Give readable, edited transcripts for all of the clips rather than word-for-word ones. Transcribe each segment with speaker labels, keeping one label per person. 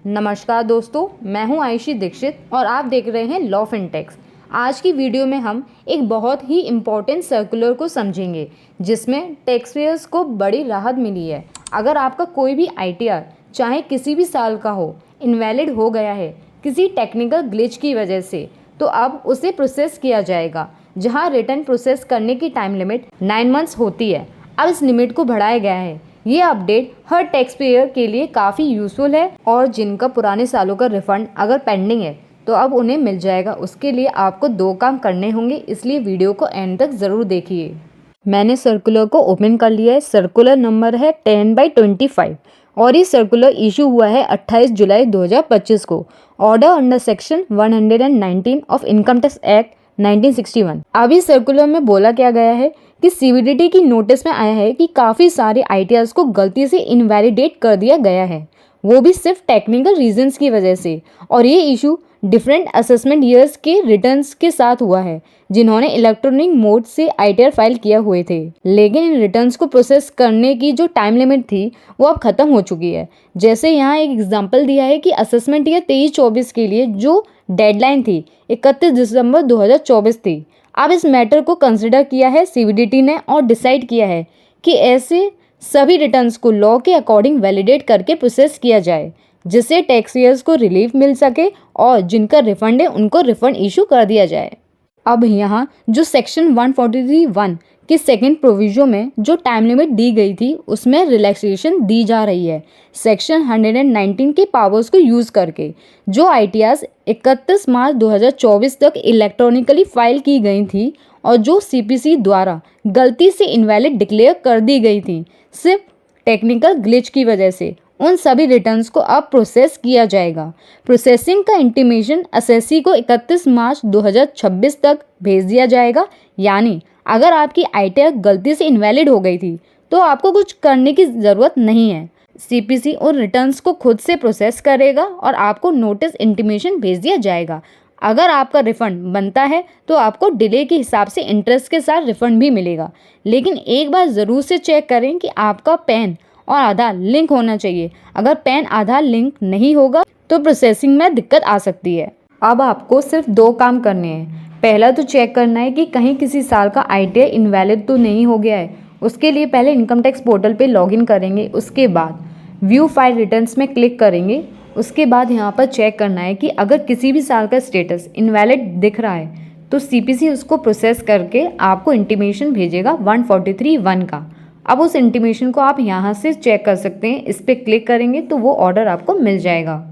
Speaker 1: नमस्कार दोस्तों, मैं हूं आयुषी दीक्षित और आप देख रहे हैं लॉ फिनटेक्स। आज की वीडियो में हम एक बहुत ही इम्पोर्टेंट सर्कुलर को समझेंगे जिसमें टैक्स पेयर्स को बड़ी राहत मिली है। अगर आपका कोई भी ITR चाहे किसी भी साल का हो, इनवैलिड हो गया है किसी टेक्निकल ग्लिच की वजह से, तो अब उसे प्रोसेस किया जाएगा। जहां रिटर्न प्रोसेस करने की टाइम लिमिट 9 मंथ्स होती है, अब इस लिमिट को बढ़ाया गया है। ये अपडेट हर टैक्स पेयर के लिए काफ़ी यूज़फुल है और जिनका पुराने सालों का रिफंड अगर पेंडिंग है तो अब उन्हें मिल जाएगा। उसके लिए आपको 2 काम करने होंगे, इसलिए वीडियो को एंड तक ज़रूर देखिए। मैंने सर्कुलर को ओपन कर लिया है। सर्कुलर नंबर है 10/25 और ये सर्कुलर इशू हुआ है 28 जुलाई 2025 को। Order under section 119 of income tax act 1961। अभी सर्कुलर में बोला क्या गया है कि CBDT की नोटिस में आया है कि काफ़ी सारे ITRs को गलती से इनवैलिडेट कर दिया गया है, वो भी सिर्फ टेक्निकल रीजंस की वजह से। और ये इशू डिफरेंट असेसमेंट ईयर्स के रिटर्न्स के साथ हुआ है जिन्होंने इलेक्ट्रॉनिक मोड से ITR फाइल किया हुए थे, लेकिन इन रिटर्न्स को प्रोसेस करने की जो टाइम लिमिट थी वो अब ख़त्म हो चुकी है। जैसे यहाँ एक एग्जाम्पल दिया है कि असेसमेंट ईयर 23-24 के लिए जो डेडलाइन थी 31 दिसंबर 2024 थी। अब इस मैटर को कंसिडर किया है CBDT ने और डिसाइड किया है कि ऐसे सभी रिटर्न्स को लॉ के अकॉर्डिंग वैलिडेट करके प्रोसेस किया जाए, जिससे टैक्सपेयर्स को रिलीफ मिल सके और जिनका रिफंड है उनको रिफंड इशू कर दिया जाए। अब यहाँ जो सेक्शन 143(1) के सेकेंड प्रोविजन में जो टाइम लिमिट दी गई थी उसमें रिलैक्सेशन दी जा रही है। सेक्शन 119 के पावर्स को यूज़ करके जो ITRs 31 मार्च 2024 तक इलेक्ट्रॉनिकली फाइल की गई थी और जो CPC द्वारा गलती से इनवैलिड डिक्लेयर कर दी गई थी सिर्फ टेक्निकल ग्लिच की वजह से, उन सभी रिटर्न्स को अब प्रोसेस किया जाएगा। प्रोसेसिंग का इंटीमेशन असेसी को 31 मार्च 2026 तक भेज दिया जाएगा। यानी अगर आपकी ITR गलती से इनवैलिड हो गई थी तो आपको कुछ करने की ज़रूरत नहीं है। CPC उन रिटर्न्स को खुद से प्रोसेस करेगा और आपको नोटिस इंटीमेशन भेज दिया जाएगा। अगर आपका रिफ़ंड बनता है तो आपको डिले के हिसाब से इंटरेस्ट के साथ रिफ़ंड भी मिलेगा, लेकिन एक बार ज़रूर से चेक करें कि आपका पैन और आधार लिंक होना चाहिए। अगर पैन आधार लिंक नहीं होगा तो प्रोसेसिंग में दिक्कत आ सकती है। अब आपको सिर्फ 2 काम करने हैं। पहला तो चेक करना है कि कहीं किसी साल का ITR इनवैलिड तो नहीं हो गया है। उसके लिए पहले इनकम टैक्स पोर्टल पे लॉगिन करेंगे, उसके बाद व्यू फाइल रिटर्न्स में क्लिक करेंगे। उसके बाद यहाँ पर चेक करना है कि अगर किसी भी साल का स्टेटस इनवैलिड दिख रहा है तो CPC उसको प्रोसेस करके आपको इंटीमेशन भेजेगा 143(1) का। अब उस इंटीमेशन को आप यहाँ से चेक कर सकते हैं। इस पर क्लिक करेंगे तो वो ऑर्डर आपको मिल जाएगा।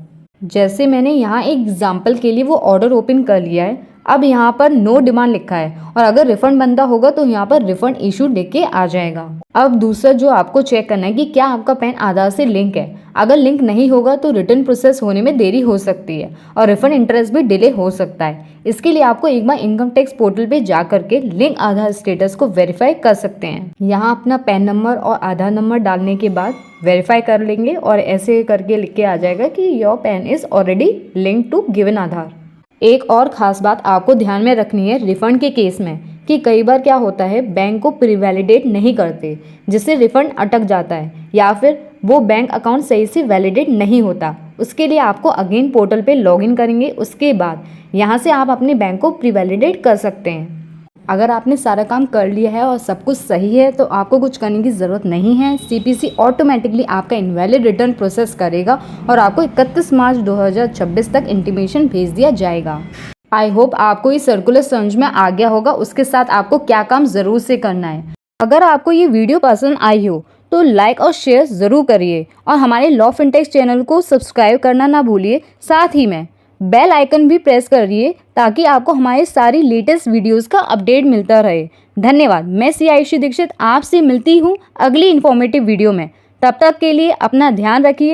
Speaker 1: जैसे मैंने यहाँ एक एग्जाम्पल के लिए वो ऑर्डर ओपन कर लिया है। अब यहाँ पर नो डिमांड लिखा है और अगर रिफंड बनता होगा तो यहाँ पर रिफंड इशू लिख के आ जाएगा। अब दूसरा जो आपको चेक करना है कि क्या आपका पैन आधार से लिंक है। अगर लिंक नहीं होगा तो रिटर्न प्रोसेस होने में देरी हो सकती है और रिफंड इंटरेस्ट भी डिले हो सकता है। इसके लिए आपको एक बार इनकम टैक्स पोर्टल पे जा करके लिंक आधार स्टेटस को वेरीफाई कर सकते हैं। यहाँ अपना पैन नंबर और आधार नंबर डालने के बाद वेरीफाई कर लेंगे और ऐसे करके लिख के आ जाएगा कि your PAN is already link to given Aadhaar. एक और ख़ास बात आपको ध्यान में रखनी है रिफ़ंड के केस में कि कई बार क्या होता है, बैंक को प्रीवैलिडेट नहीं करते जिससे रिफ़ंड अटक जाता है या फिर वो बैंक अकाउंट सही से वैलिडेट नहीं होता। उसके लिए आपको अगेन पोर्टल पे लॉगिन करेंगे। उसके बाद यहाँ से आप अपने बैंक को प्रीवैलिडेट कर सकते हैं। अगर आपने सारा काम कर लिया है और सब कुछ सही है तो आपको कुछ करने की ज़रूरत नहीं है। CPC ऑटोमेटिकली आपका इनवैलिड रिटर्न प्रोसेस करेगा और आपको 31 मार्च 2026 तक इंटीमेशन भेज दिया जाएगा। आई होप आपको ये सर्कुलर समझ में आ गया होगा। उसके साथ आपको क्या काम ज़रूर से करना है। अगर आपको ये वीडियो पसंद आई हो तो लाइक और शेयर ज़रूर करिए और हमारे लॉ फिनटेक्स चैनल को सब्सक्राइब करना ना भूलिए। साथ ही में बेल आइकन भी प्रेस करिए ताकि आपको हमारी सारी लेटेस्ट वीडियोस का अपडेट मिलता रहे। धन्यवाद। मैं आयुषी दीक्षित आपसे मिलती हूँ अगली इन्फॉर्मेटिव वीडियो में। तब तक के लिए अपना ध्यान रखिए।